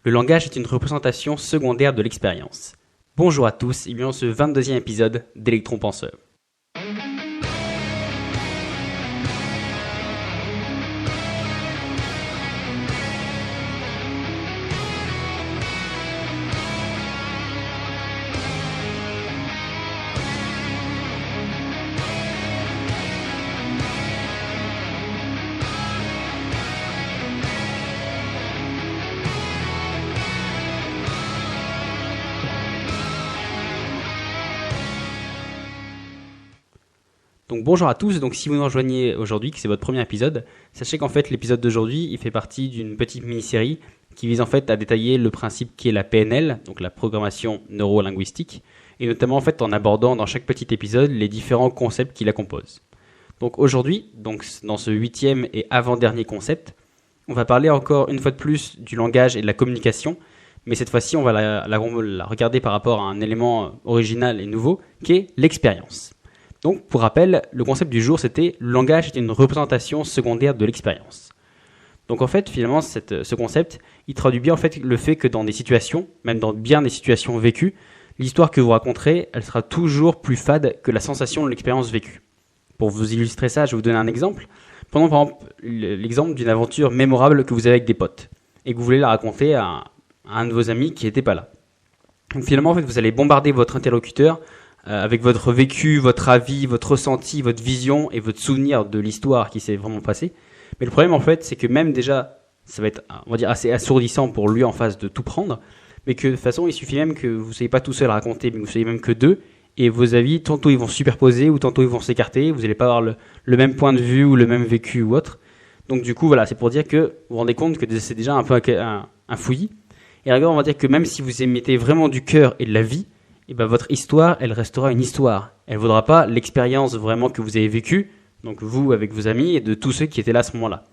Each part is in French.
Le langage est une représentation secondaire de l'expérience. Bonjour à tous et bienvenue dans ce 22e épisode d'Electron Penseur. Donc bonjour à tous, donc si vous nous rejoignez aujourd'hui, que c'est votre premier épisode, sachez qu'en fait l'épisode d'aujourd'hui il fait partie d'une petite mini-série qui vise en fait à détailler le principe qui est la PNL, donc la programmation neuro-linguistique, et notamment en fait en abordant dans chaque petit épisode les différents concepts qui la composent. Donc aujourd'hui, donc dans ce 8e et avant-dernier concept, on va parler encore une fois de plus du langage et de la communication, mais cette fois-ci on va la regarder par rapport à un élément original et nouveau qui est l'expérience. Donc, pour rappel, le concept du jour, c'était « le langage est une représentation secondaire de l'expérience ». Donc, en fait, finalement, ce concept, il traduit bien en fait, le fait que dans des situations, même dans bien des situations vécues, l'histoire que vous raconterez, elle sera toujours plus fade que la sensation de l'expérience vécue. Pour vous illustrer ça, je vais vous donner un exemple. Prenons par exemple l'exemple d'une aventure mémorable que vous avez avec des potes et que vous voulez la raconter à un de vos amis qui n'était pas là. Donc, finalement, en fait, vous allez bombarder votre interlocuteur avec votre vécu, votre avis, votre ressenti, votre vision et votre souvenir de l'histoire qui s'est vraiment passée. Mais le problème en fait, c'est que même déjà, ça va être, on va dire, assez assourdissant pour lui en face de tout prendre, mais que de toute façon, il suffit même que vous ne soyez pas tout seul à raconter, mais que vous soyez même que deux, et vos avis, tantôt ils vont se superposer, ou tantôt ils vont s'écarter, vous n'allez pas avoir le même point de vue, ou le même vécu, ou autre. Donc du coup, voilà, c'est pour dire que vous vous rendez compte que c'est déjà un peu un fouillis. Et regarde, on va dire que même si vous émettez vraiment du cœur et de la vie, et ben votre histoire, elle restera une histoire. Elle ne vaudra pas l'expérience vraiment que vous avez vécue, donc vous avec vos amis et de tous ceux qui étaient là à ce moment-là.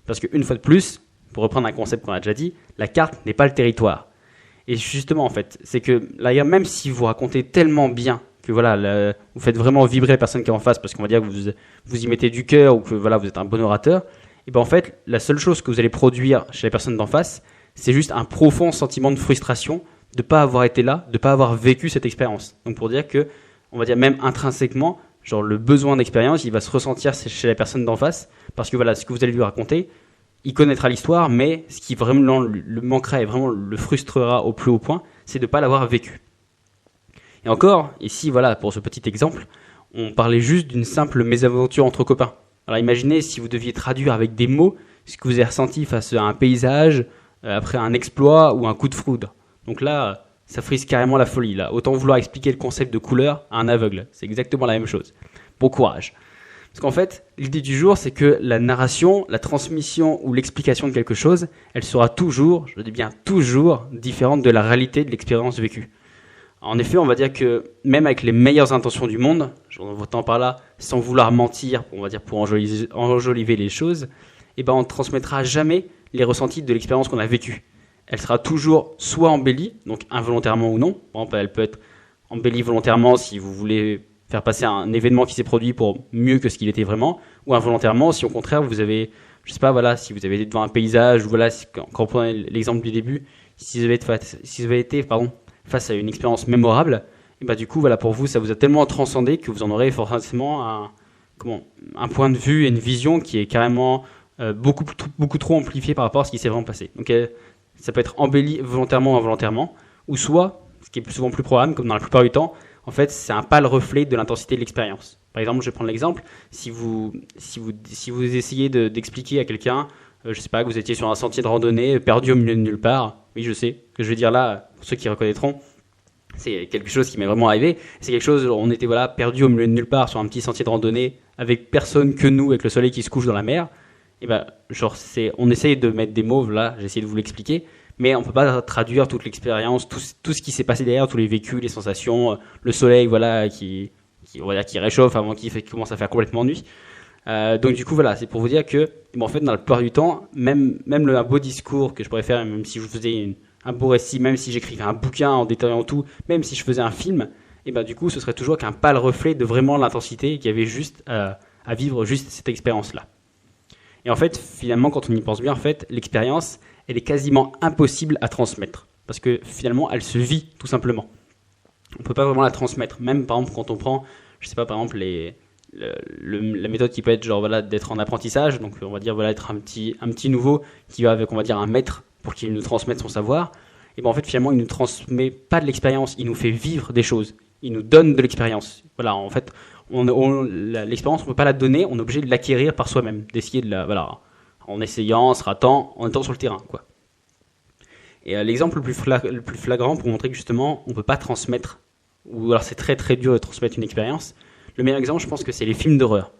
Parce qu'une fois de plus, pour reprendre un concept qu'on a déjà dit, la carte n'est pas le territoire. Et justement, en fait, c'est que là, même si vous racontez tellement bien que voilà, vous faites vraiment vibrer la personne qui est en face, parce qu'on va dire que vous y mettez du cœur ou que voilà, vous êtes un bon orateur, et ben en fait, la seule chose que vous allez produire chez la personne d'en face, c'est juste un profond sentiment de frustration de pas avoir été là, de pas avoir vécu cette expérience. Donc pour dire que, on va dire même intrinsèquement, genre le besoin d'expérience, il va se ressentir chez la personne d'en face, parce que voilà, ce que vous allez lui raconter, il connaîtra l'histoire, mais ce qui vraiment le manquera et vraiment le frustrera au plus haut point, c'est de pas l'avoir vécu. Et encore, ici voilà, pour ce petit exemple, on parlait juste d'une simple mésaventure entre copains. Alors imaginez si vous deviez traduire avec des mots ce que vous avez ressenti face à un paysage, après un exploit ou un coup de foudre. Donc là, ça frise carrément la folie. Là. Autant vouloir expliquer le concept de couleur à un aveugle. C'est exactement la même chose. Bon courage. Parce qu'en fait, l'idée du jour, c'est que la narration, la transmission ou l'explication de quelque chose, elle sera toujours, je dis bien toujours, différente de la réalité de l'expérience vécue. En effet, on va dire que même avec les meilleures intentions du monde, j'entends par là, sans vouloir mentir, on va dire pour enjoliver les choses, eh ben on ne transmettra jamais les ressentis de l'expérience qu'on a vécue. Elle sera toujours soit embellie, donc involontairement ou non. Par exemple, elle peut être embellie volontairement si vous voulez faire passer un événement qui s'est produit pour mieux que ce qu'il était vraiment, ou involontairement si au contraire vous avez, je sais pas, voilà, si vous avez été devant un paysage, ou voilà, quand on prend l'exemple du début, si vous avez été face à une expérience mémorable, et bah du coup, voilà, pour vous, ça vous a tellement transcendé que vous en aurez forcément un point de vue et une vision qui est carrément beaucoup trop amplifié par rapport à ce qui s'est vraiment passé. Donc ça peut être embelli volontairement ou involontairement, ou soit, ce qui est souvent plus probable, comme dans la plupart du temps, en fait, c'est un pâle reflet de l'intensité de l'expérience. Par exemple, je vais prendre l'exemple, si vous essayez d'expliquer à quelqu'un, je sais pas, que vous étiez sur un sentier de randonnée, perdu au milieu de nulle part, oui, je sais, que je vais dire là, pour ceux qui reconnaîtront, c'est quelque chose qui m'est vraiment arrivé, c'est quelque chose, on était voilà, perdu au milieu de nulle part sur un petit sentier de randonnée, avec personne que nous, avec le soleil qui se couche dans la mer, et ben, genre, on essaye de mettre des mots, là, j'ai essayé de vous l'expliquer, mais on peut pas traduire toute l'expérience, tout ce qui s'est passé derrière, tous les vécus, les sensations, le soleil, voilà, qui réchauffe avant qu'il commence à faire complètement nuit. Donc du coup, voilà, c'est pour vous dire que, en fait, dans la plupart du temps, même un beau discours que je pourrais faire, même si je faisais un beau récit, même si j'écrivais un bouquin en détaillant tout, même si je faisais un film, et ben du coup, ce serait toujours qu'un pâle reflet de vraiment l'intensité qu'il y avait juste à vivre juste cette expérience-là. Et en fait, finalement, quand on y pense bien, en fait, l'expérience, elle est quasiment impossible à transmettre. Parce que finalement, elle se vit tout simplement. On ne peut pas vraiment la transmettre. Même par exemple, quand on prend, je sais pas, par exemple, la méthode qui peut être genre voilà, d'être en apprentissage, donc on va dire voilà, être un petit nouveau qui va avec on va dire un maître pour qu'il nous transmette son savoir. Et ben en fait finalement il nous transmet pas de l'expérience, il nous fait vivre des choses, il nous donne de l'expérience. Voilà, en fait l'expérience on peut pas la donner, on est obligé de l'acquérir par soi-même, d'essayer de la voilà en essayant, en se ratant, en étant sur le terrain quoi. Et l'exemple le plus flagrant pour montrer que justement on peut pas transmettre, ou alors c'est très très dur de transmettre une expérience. Le meilleur exemple, je pense que c'est les films d'horreur.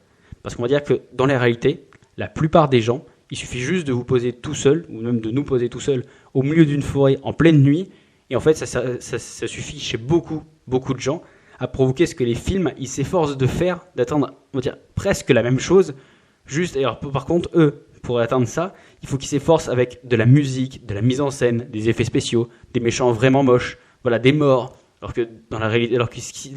Parce qu'on va dire que dans la réalité, la plupart des gens, il suffit juste de vous poser tout seul, ou même de nous poser tout seul, au milieu d'une forêt en pleine nuit, et en fait, ça suffit chez beaucoup de gens à provoquer ce que les films, ils s'efforcent de faire, d'atteindre, on va dire, presque la même chose. Juste, et alors, par contre, eux, pour atteindre ça, il faut qu'ils s'efforcent avec de la musique, de la mise en scène, des effets spéciaux, des méchants vraiment moches, voilà, des morts. Alors que dans la réalité,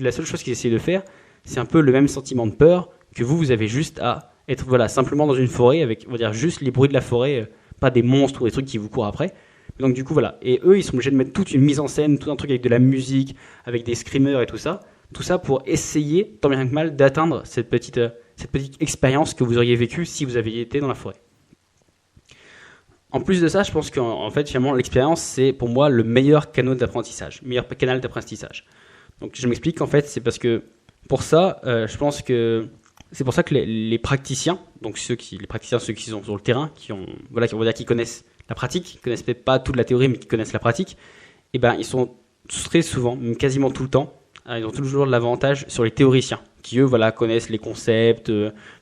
la seule chose qu'ils essaient de faire, c'est un peu le même sentiment de peur que vous avez juste à être voilà, simplement dans une forêt avec on va dire, juste les bruits de la forêt, pas des monstres ou des trucs qui vous courent après. Donc du coup voilà, et eux ils sont obligés de mettre toute une mise en scène, tout un truc avec de la musique, avec des screamers et tout ça pour essayer, tant bien que mal, d'atteindre cette petite expérience que vous auriez vécue si vous aviez été dans la forêt. En plus de ça, je pense qu'en fait finalement l'expérience c'est pour moi le meilleur canal d'apprentissage. Donc je m'explique, en fait c'est parce que pour ça, je pense que c'est pour ça que les praticiens, donc ceux qui sont sur le terrain, on va dire qui connaissent la pratique, qui connaissent peut-être pas toute la théorie, mais qui connaissent la pratique, et ben ils sont très souvent, même quasiment tout le temps, ils ont toujours l'avantage sur les théoriciens, qui eux voilà connaissent les concepts,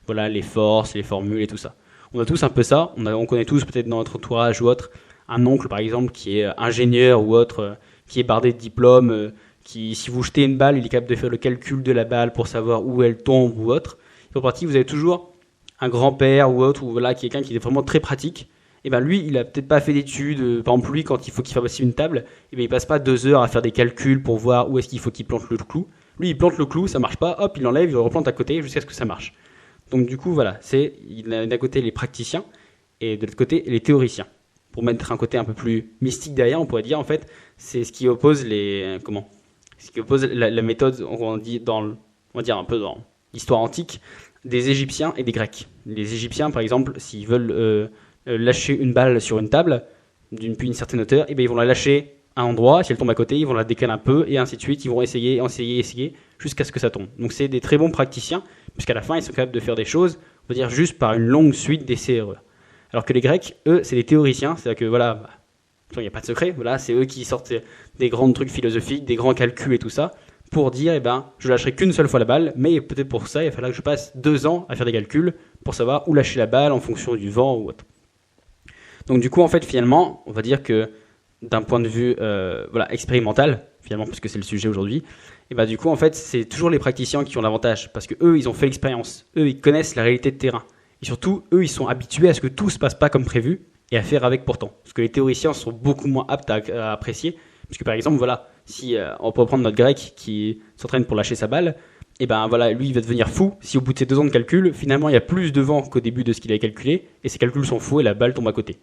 voilà les forces, les formules et tout ça. On a tous un peu ça, on connaît tous peut-être dans notre entourage ou autre un oncle par exemple qui est ingénieur ou autre, qui est bardé de diplômes. Qui, si vous jetez une balle, il est capable de faire le calcul de la balle pour savoir où elle tombe ou autre. En pratique, vous avez toujours un grand-père ou autre, ou voilà, quelqu'un qui est vraiment très pratique. Et ben lui, il a peut-être pas fait d'études. Par exemple, lui, quand il faut qu'il fasse une table, et ben il passe pas 2 heures à faire des calculs pour voir où est-ce qu'il faut qu'il plante le clou. Lui, il plante le clou, ça marche pas, hop, il l'enlève, il le replante à côté jusqu'à ce que ça marche. Donc du coup, voilà, il a d'un côté les praticiens et de l'autre côté les théoriciens. Pour mettre un côté un peu plus mystique derrière, on pourrait dire en fait, c'est ce qui oppose la méthode, on va dire un peu dans l'histoire antique, des Égyptiens et des Grecs. Les Égyptiens, par exemple, s'ils veulent lâcher une balle sur une table depuis une certaine hauteur, et bien ils vont la lâcher à un endroit, si elle tombe à côté, ils vont la décaler un peu, et ainsi de suite, ils vont essayer, jusqu'à ce que ça tombe. Donc c'est des très bons praticiens, puisqu'à la fin, ils sont capables de faire des choses, on va dire juste par une longue suite d'essais-erreurs. Alors que les Grecs, eux, c'est des théoriciens, c'est-à-dire que voilà, il n'y a pas de secret, voilà, c'est eux qui sortent des grands trucs philosophiques, des grands calculs et tout ça, pour dire, je lâcherai qu'une seule fois la balle, mais peut-être pour ça, il va falloir que je passe 2 ans à faire des calculs pour savoir où lâcher la balle en fonction du vent ou autre. Donc du coup, en fait, finalement, on va dire que d'un point de vue expérimental, finalement, parce que c'est le sujet aujourd'hui, et du coup, en fait, c'est toujours les praticiens qui ont l'avantage, parce que eux, ils ont fait l'expérience, eux, ils connaissent la réalité de terrain, et surtout, eux, ils sont habitués à ce que tout se passe pas comme prévu, et à faire avec pourtant. Parce que les théoriciens sont beaucoup moins aptes à apprécier. Puisque par exemple, voilà, si on peut prendre notre grec qui s'entraîne pour lâcher sa balle, et voilà, lui il va devenir fou si au bout de ces 2 ans de calcul, finalement il y a plus de vent qu'au début de ce qu'il avait calculé, et ses calculs sont faux et la balle tombe à côté.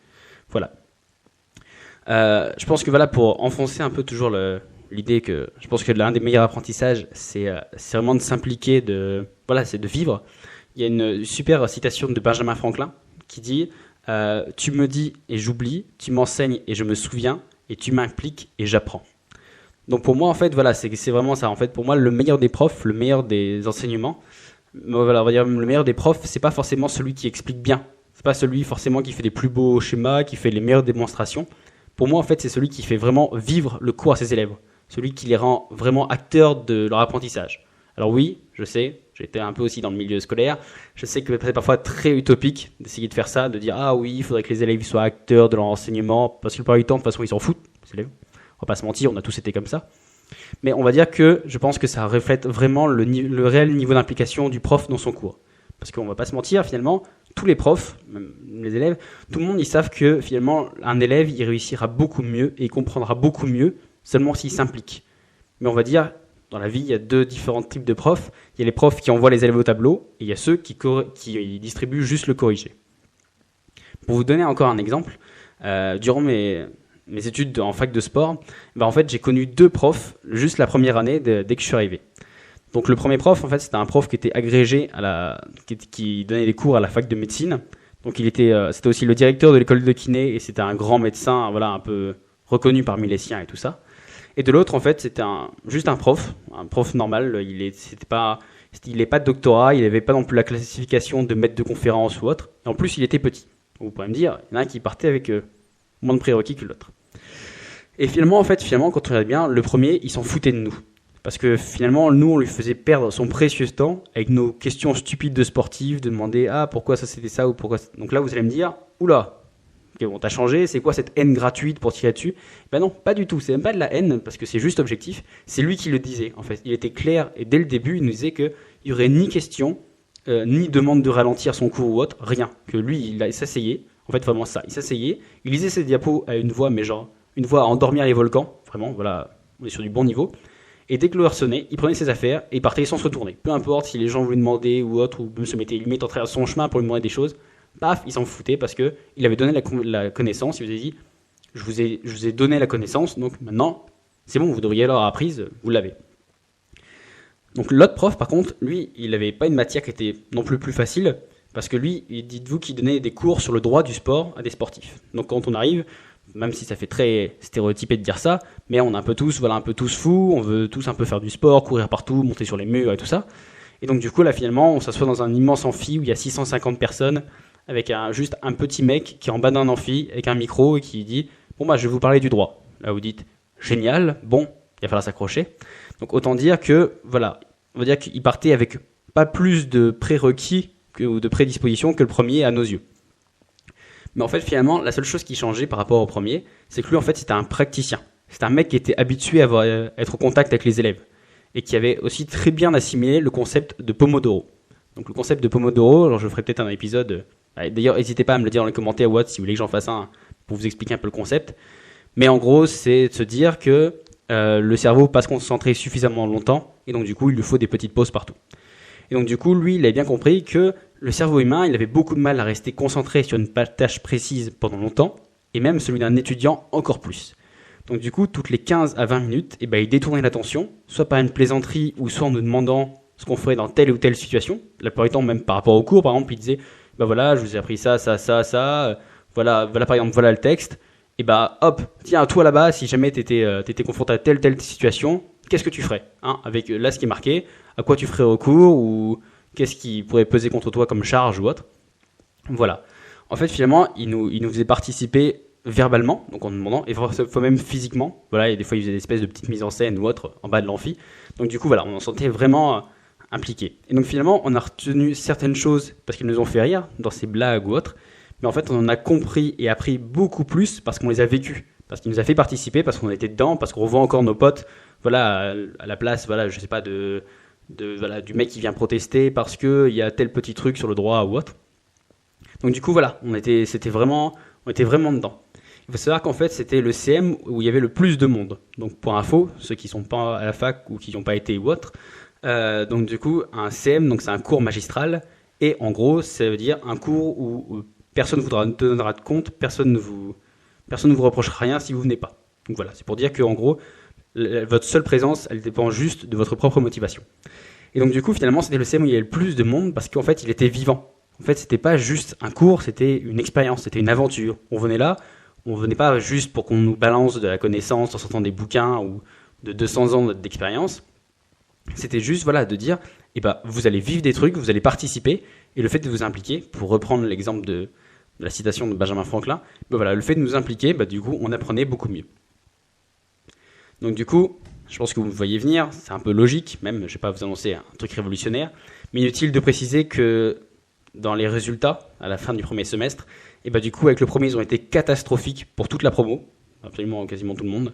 Voilà. Je pense que voilà, pour enfoncer un peu toujours l'idée que je pense que l'un des meilleurs apprentissages, c'est vraiment de s'impliquer, c'est de vivre. Il y a une super citation de Benjamin Franklin qui dit tu me dis et j'oublie, tu m'enseignes et je me souviens, et tu m'impliques et j'apprends. Donc pour moi, en fait, voilà, c'est vraiment ça. En fait, pour moi, le meilleur des profs, le meilleur des enseignements, voilà, on va dire le meilleur des profs, c'est pas forcément celui qui explique bien. C'est pas celui forcément qui fait les plus beaux schémas, qui fait les meilleures démonstrations. Pour moi, en fait, c'est celui qui fait vraiment vivre le cours à ses élèves. Celui qui les rend vraiment acteurs de leur apprentissage. Alors oui, je sais, j'étais un peu aussi dans le milieu scolaire, je sais que c'est parfois très utopique d'essayer de faire ça, de dire ah oui, il faudrait que les élèves soient acteurs de leur enseignement, parce que le plupart du temps, de toute façon, ils s'en foutent, les élèves. On va pas se mentir, on a tous été comme ça. Mais on va dire que je pense que ça reflète vraiment le réel niveau d'implication du prof dans son cours. Parce qu'on va pas se mentir, finalement, tous les profs, même les élèves, tout le monde, ils savent que finalement, un élève, il réussira beaucoup mieux et il comprendra beaucoup mieux seulement s'il s'implique. Mais on va dire, dans la vie, il y a 2 différents types de profs. Il y a les profs qui envoient les élèves au tableau et il y a ceux qui distribuent juste le corrigé. Pour vous donner encore un exemple, durant mes études en fac de sport, en fait, j'ai connu 2 profs juste la première année dès que je suis arrivé. Donc le premier prof, en fait, c'était un prof qui était agrégé qui donnait des cours à la fac de médecine. Donc c'était aussi le directeur de l'école de kiné et c'était un grand médecin, voilà, un peu reconnu parmi les siens et tout ça. Et de l'autre, en fait, c'était juste un prof normal. Il n'est pas de doctorat, il n'avait pas non plus la classification de maître de conférence ou autre. Et en plus, il était petit. Donc, vous pourrez me dire, il y en a un qui partait avec moins de prérequis que l'autre. Et finalement, quand on regarde bien, le premier, il s'en foutait de nous. Parce que finalement, nous, on lui faisait perdre son précieux temps avec nos questions stupides de sportifs, de demander pourquoi ça c'était ça ou pourquoi. Donc là, vous allez me dire, oula, ok, bon, t'as changé, c'est quoi cette haine gratuite pour tirer dessus? Ben non, pas du tout, c'est même pas de la haine parce que c'est juste objectif. C'est lui qui le disait, en fait. Il était clair et dès le début, il nous disait qu'il n'y aurait ni question, ni demande de ralentir son cours ou autre, rien. Que lui, il s'asseyait, en fait, vraiment ça. Il s'asseyait, il lisait ses diapos à une voix, mais genre, une voix à endormir les volcans, vraiment, voilà, on est sur du bon niveau. Et dès que l'heure sonnait, il prenait ses affaires et il partait sans se retourner. Peu importe si les gens voulaient demander ou autre, ou même se mettaient limite en travers de son chemin pour lui demander des choses, paf, il s'en foutait parce que il avait donné la connaissance, il vous a dit, je vous ai donné la connaissance, donc maintenant, c'est bon, vous devriez l'avoir apprise, vous l'avez. Donc l'autre prof, par contre, lui, il n'avait pas une matière qui était non plus facile, parce que lui, dites-vous qu'il donnait des cours sur le droit du sport à des sportifs. Donc quand on arrive, même si ça fait très stéréotypé de dire ça, mais on est un peu tous fous, on veut tous un peu faire du sport, courir partout, monter sur les murs et tout ça. Et donc du coup, là finalement, on s'assoit dans un immense amphi où il y a 650 personnes, avec juste un petit mec qui est en bas d'un amphi, avec un micro et qui dit « Bon je vais vous parler du droit ». Là vous dites « Génial, bon, il va falloir s'accrocher ». Donc autant dire que, voilà, on va dire qu'il partait avec pas plus de prérequis ou de prédispositions que le premier à nos yeux. Mais en fait, finalement, la seule chose qui changeait par rapport au premier, c'est que lui, en fait, c'était un praticien. C'était un mec qui était habitué à être au contact avec les élèves et qui avait aussi très bien assimilé le concept de Pomodoro. Donc le concept de Pomodoro, alors je ferai peut-être un épisode. D'ailleurs, n'hésitez pas à me le dire dans les commentaires ou autre si vous voulez que j'en fasse un pour vous expliquer un peu le concept. Mais en gros, c'est de se dire que le cerveau pas se concentrer suffisamment longtemps et donc du coup, il lui faut des petites pauses partout. Et donc du coup, lui, il avait bien compris que le cerveau humain, il avait beaucoup de mal à rester concentré sur une tâche précise pendant longtemps, et même celui d'un étudiant encore plus. Donc du coup, toutes les 15 à 20 minutes, il détournait l'attention, soit par une plaisanterie, ou soit en nous demandant ce qu'on ferait dans telle ou telle situation. La plupart du temps, même par rapport au cours, par exemple, il disait, voilà, je vous ai appris ça, voilà par exemple, voilà le texte, et hop, tiens, toi là-bas, si jamais t'étais confronté à telle situation, qu'est-ce que tu ferais avec là ce qui est marqué, à quoi tu ferais recours, ou qu'est-ce qui pourrait peser contre toi comme charge ou autre. Voilà. En fait, finalement, il nous faisait participer verbalement, donc en nous demandant, et fois même physiquement. Voilà, et des fois, il faisait des espèces de petites mises en scène ou autre en bas de l'amphi. Donc du coup, voilà, on en sentait vraiment impliqué. Et donc finalement, on a retenu certaines choses parce qu'ils nous ont fait rire dans ces blagues ou autres, mais en fait, on en a compris et appris beaucoup plus parce qu'on les a vécus, parce qu'il nous a fait participer, parce qu'on était dedans, parce qu'on revoit encore nos potes, voilà, à la place, voilà, je sais pas, du mec qui vient protester parce qu'il y a tel petit truc sur le droit ou autre. Donc du coup, voilà, on était vraiment dedans. Il faut savoir qu'en fait, c'était le CM où il y avait le plus de monde. Donc pour info, ceux qui sont pas à la fac ou qui n'ont pas été ou autre, donc du coup, un CM, donc c'est un cours magistral, et en gros, ça veut dire un cours où personne ne vous donnera de compte, personne ne vous reprochera rien si vous venez pas. Donc voilà, c'est pour dire qu'en gros, votre seule présence, elle dépend juste de votre propre motivation. Et donc du coup, finalement, c'était le CM où il y avait le plus de monde parce qu'en fait, il était vivant. En fait, c'était pas juste un cours, c'était une expérience, c'était une aventure. On venait là, on venait pas juste pour qu'on nous balance de la connaissance en sortant des bouquins ou de 200 ans d'expérience. C'était juste, voilà, de dire, vous allez vivre des trucs, vous allez participer, et le fait de vous impliquer, pour reprendre l'exemple de la citation de Benjamin Franklin, voilà, le fait de nous impliquer, du coup, on apprenait beaucoup mieux. Donc du coup, je pense que vous me voyez venir, c'est un peu logique, même, je ne vais pas vous annoncer un truc révolutionnaire, mais inutile de préciser que dans les résultats, à la fin du premier semestre, du coup, avec le premier, ils ont été catastrophiques pour toute la promo, absolument quasiment tout le monde,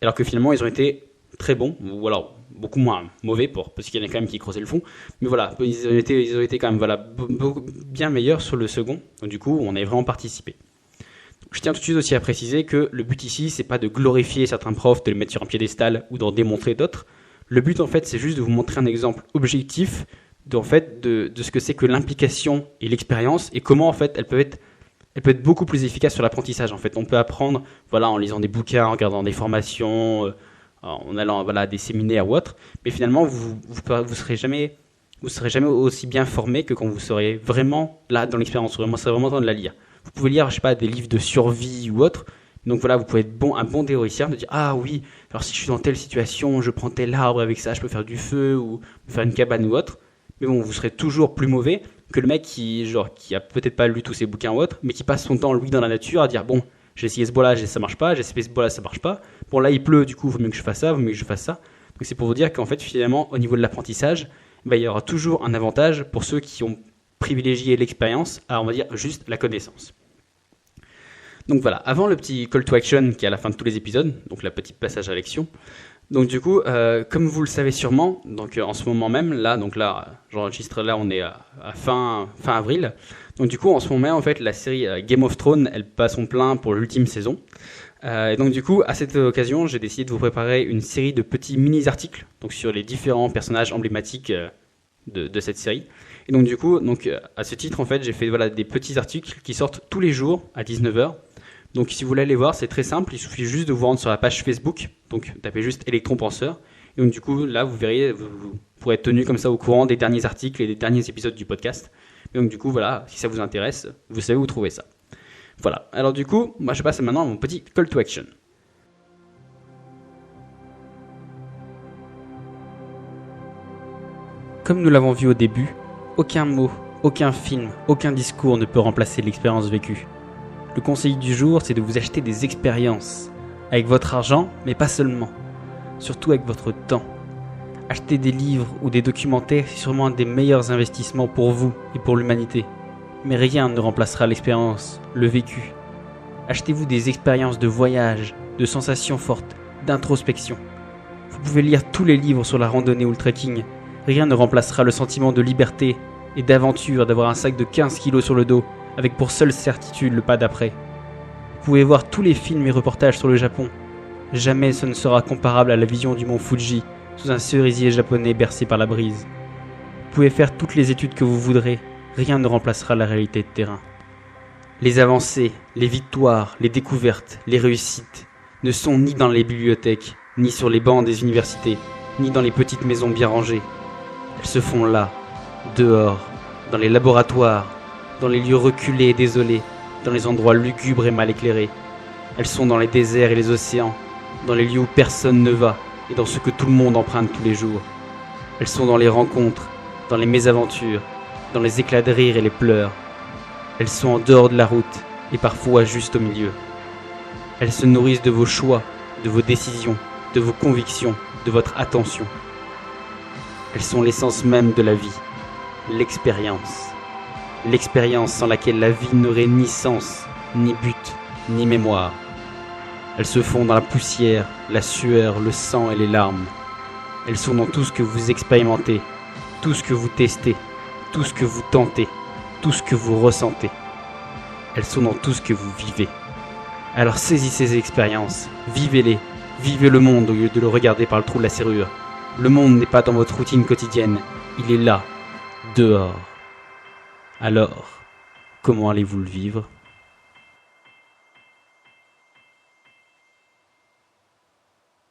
alors que finalement, ils ont été très bons, ou alors beaucoup moins mauvais, parce qu'il y en a quand même qui creusaient le fond, mais voilà, ils ont été quand même bien meilleurs sur le second, donc du coup, on a vraiment participé. Je tiens tout de suite aussi à préciser que le but ici, c'est pas de glorifier certains profs, de les mettre sur un piédestal ou d'en démontrer d'autres. Le but, en fait, c'est juste de vous montrer un exemple objectif de ce que c'est que l'implication et l'expérience et comment, en fait, elles elle peut être beaucoup plus efficace sur l'apprentissage. En fait, on peut apprendre, voilà, en lisant des bouquins, en regardant des formations, en allant, voilà, à des séminaires ou autres. Mais finalement, vous serez jamais aussi bien formé que quand vous serez vraiment là dans l'expérience. Vous serez vraiment en train de la lire. Vous pouvez lire, je sais pas, des livres de survie ou autre. Donc voilà, vous pouvez être un bon théoricien, de dire ah oui, alors si je suis dans telle situation, je prends tel arbre, avec ça je peux faire du feu ou faire une cabane ou autre. Mais bon, vous serez toujours plus mauvais que le mec qui a peut-être pas lu tous ses bouquins ou autre, mais qui passe son temps lui dans la nature à dire bon, j'ai essayé ce bois-là, ça marche pas, j'ai essayé ce bois-là, ça marche pas. Bon là il pleut, du coup, vaut mieux que je fasse ça, vaut mieux que je fasse ça. Donc c'est pour vous dire qu'en fait finalement au niveau de l'apprentissage, il y aura toujours un avantage pour ceux qui ont privilégié l'expérience à, on va dire, juste la connaissance. Donc voilà, avant le petit call to action qui est à la fin de tous les épisodes, donc la petite passage à l'action. Donc du coup, comme vous le savez sûrement, donc en ce moment même, là, j'enregistre là, on est à fin avril. Donc du coup, en ce moment même, en fait, la série Game of Thrones, elle passe son plein pour l'ultime saison. Et donc du coup, à cette occasion, j'ai décidé de vous préparer une série de petits mini-articles donc sur les différents personnages emblématiques de cette série. Et donc du coup, à ce titre, en fait, j'ai fait des petits articles qui sortent tous les jours à 19h. Donc si vous voulez aller voir, c'est très simple, il suffit juste de vous rendre sur la page Facebook, donc tapez juste Electron Penseur, et donc du coup là vous verrez, vous pourrez être tenu comme ça au courant des derniers articles et des derniers épisodes du podcast. Et donc du coup voilà, si ça vous intéresse, vous savez où trouver ça. Voilà, alors du coup, moi je passe maintenant à mon petit call to action. Comme nous l'avons vu au début, aucun mot, aucun film, aucun discours ne peut remplacer l'expérience vécue. Le conseil du jour, c'est de vous acheter des expériences. Avec votre argent, mais pas seulement. Surtout avec votre temps. Acheter des livres ou des documentaires, c'est sûrement un des meilleurs investissements pour vous et pour l'humanité. Mais rien ne remplacera l'expérience, le vécu. Achetez-vous des expériences de voyage, de sensations fortes, d'introspection. Vous pouvez lire tous les livres sur la randonnée ou le trekking. Rien ne remplacera le sentiment de liberté et d'aventure d'avoir un sac de 15 kilos sur le dos, avec pour seule certitude le pas d'après. Vous pouvez voir tous les films et reportages sur le Japon. Jamais ce ne sera comparable à la vision du mont Fuji, sous un cerisier japonais bercé par la brise. Vous pouvez faire toutes les études que vous voudrez, rien ne remplacera la réalité de terrain. Les avancées, les victoires, les découvertes, les réussites ne sont ni dans les bibliothèques, ni sur les bancs des universités, ni dans les petites maisons bien rangées. Elles se font là, dehors, dans les laboratoires, dans les lieux reculés et désolés, dans les endroits lugubres et mal éclairés. Elles sont dans les déserts et les océans, dans les lieux où personne ne va et dans ce que tout le monde emprunte tous les jours. Elles sont dans les rencontres, dans les mésaventures, dans les éclats de rire et les pleurs. Elles sont en dehors de la route et parfois juste au milieu. Elles se nourrissent de vos choix, de vos décisions, de vos convictions, de votre attention. Elles sont l'essence même de la vie, l'expérience. L'expérience sans laquelle la vie n'aurait ni sens, ni but, ni mémoire. Elles se font dans la poussière, la sueur, le sang et les larmes. Elles sont dans tout ce que vous expérimentez, tout ce que vous testez, tout ce que vous tentez, tout ce que vous ressentez. Elles sont dans tout ce que vous vivez. Alors saisissez ces expériences, vivez-les, vivez le monde au lieu de le regarder par le trou de la serrure. Le monde n'est pas dans votre routine quotidienne, il est là, dehors. Alors, comment allez-vous le vivre ?